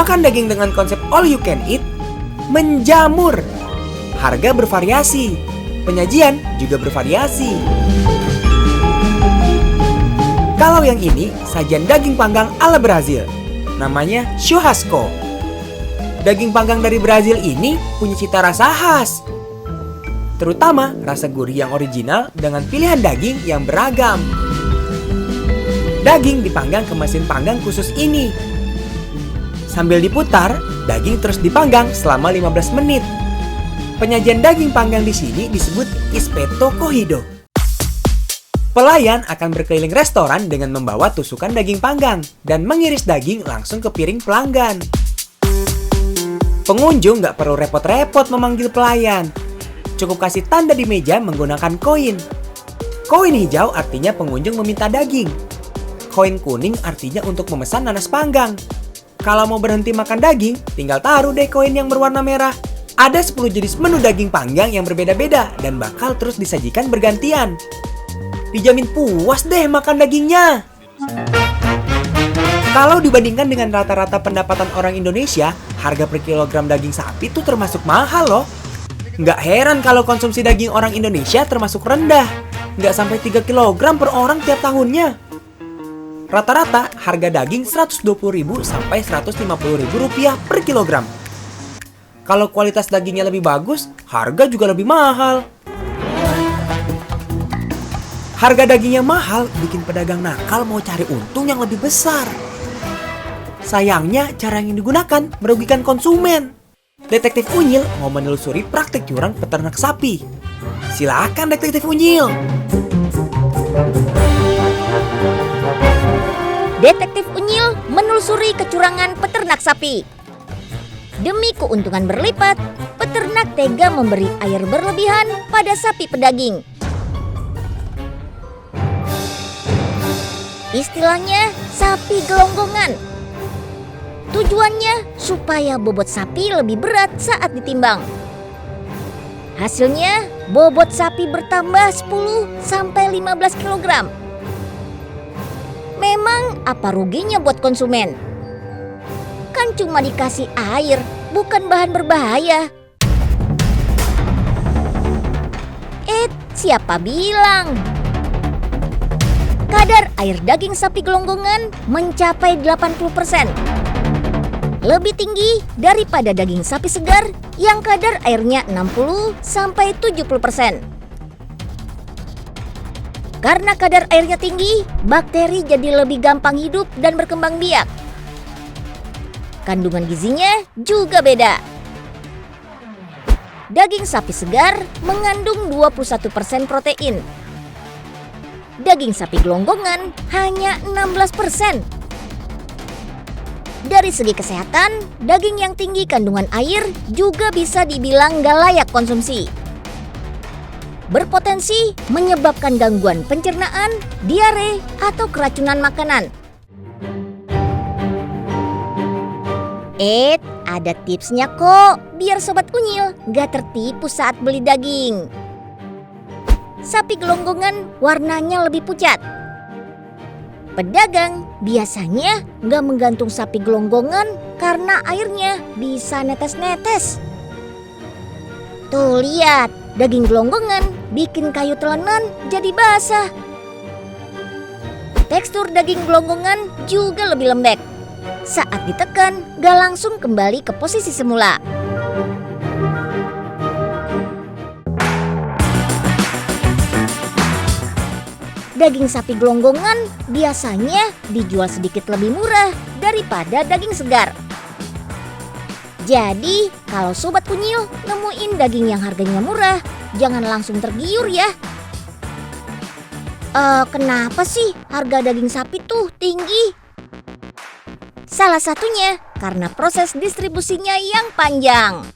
Makan daging dengan konsep all you can eat menjamur. Harga bervariasi, penyajian juga bervariasi. Kalau yang ini, sajian daging panggang ala Brazil. Namanya churrasco. Daging panggang dari Brazil ini punya cita rasa khas. Terutama rasa gurih yang original dengan pilihan daging yang beragam. Daging dipanggang ke mesin panggang khusus ini. Sambil diputar, daging terus dipanggang selama 15 menit. Penyajian daging panggang di sini disebut espeto cohido. Pelayan akan berkeliling restoran dengan membawa tusukan daging panggang dan mengiris daging langsung ke piring pelanggan. Pengunjung nggak perlu repot-repot memanggil pelayan. Cukup kasih tanda di meja menggunakan koin. Koin hijau artinya pengunjung meminta daging. Koin kuning artinya untuk memesan nanas panggang. Kalau mau berhenti makan daging, tinggal taruh deh koin yang berwarna merah. Ada 10 jenis menu daging panggang yang berbeda-beda dan bakal terus disajikan bergantian. Dijamin puas deh makan dagingnya. Kalau dibandingkan dengan rata-rata pendapatan orang Indonesia, harga per kilogram daging sapi tuh termasuk mahal loh. Nggak heran kalau konsumsi daging orang Indonesia termasuk rendah. Nggak sampai 3 kilogram per orang tiap tahunnya. Rata-rata harga daging Rp120.000 sampai Rp150.000 per kilogram. Kalau kualitas dagingnya lebih bagus, harga juga lebih mahal. Harga dagingnya mahal bikin pedagang nakal mau cari untung yang lebih besar. Sayangnya cara yang digunakan merugikan konsumen. Detektif Unyil mau menelusuri praktik curang peternak sapi. Silakan Detektif Unyil. Detektif Unyil menelusuri kecurangan peternak sapi. Demi keuntungan berlipat, peternak tega memberi air berlebihan pada sapi pedaging. Istilahnya sapi gelonggongan. Tujuannya supaya bobot sapi lebih berat saat ditimbang. Hasilnya bobot sapi bertambah 10 sampai 15 kg. Memang apa ruginya buat konsumen? Kan cuma dikasih air, bukan bahan berbahaya. Siapa bilang? Kadar air daging sapi gelonggongan mencapai 80%. Lebih tinggi daripada daging sapi segar yang kadar airnya 60-70%. Karena kadar airnya tinggi, bakteri jadi lebih gampang hidup dan berkembang biak. Kandungan gizinya juga beda. Daging sapi segar mengandung 21% protein. Daging sapi gelonggongan hanya 16%. Dari segi kesehatan, daging yang tinggi kandungan air juga bisa dibilang gak layak konsumsi. Berpotensi menyebabkan gangguan pencernaan, diare, atau keracunan makanan. Ada tipsnya kok, biar Sobat Unyil gak tertipu saat beli daging. Sapi gelonggongan warnanya lebih pucat. Pedagang biasanya nggak menggantung sapi gelonggongan karena airnya bisa netes-netes. Tuh lihat, daging gelonggongan bikin kayu telenan jadi basah. Tekstur daging gelonggongan juga lebih lembek. Saat ditekan, nggak langsung kembali ke posisi semula. Daging sapi gelonggongan biasanya dijual sedikit lebih murah daripada daging segar. Jadi, kalau Sobat Unyil nemuin daging yang harganya murah, jangan langsung tergiur ya. Kenapa sih harga daging sapi tuh tinggi? Salah satunya karena proses distribusinya yang panjang.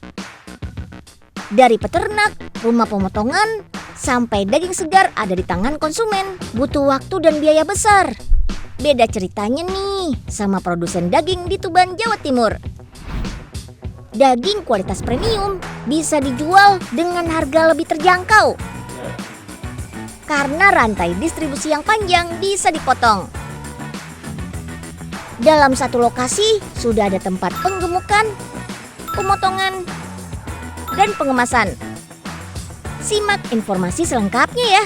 Dari peternak, rumah pemotongan, sampai daging segar ada di tangan konsumen, butuh waktu dan biaya besar. Beda ceritanya nih sama produsen daging di Tuban, Jawa Timur. Daging kualitas premium bisa dijual dengan harga lebih terjangkau. Karena rantai distribusi yang panjang bisa dipotong. Dalam satu lokasi sudah ada tempat penggemukan, pemotongan, dan pengemasan. Simak informasi selengkapnya ya.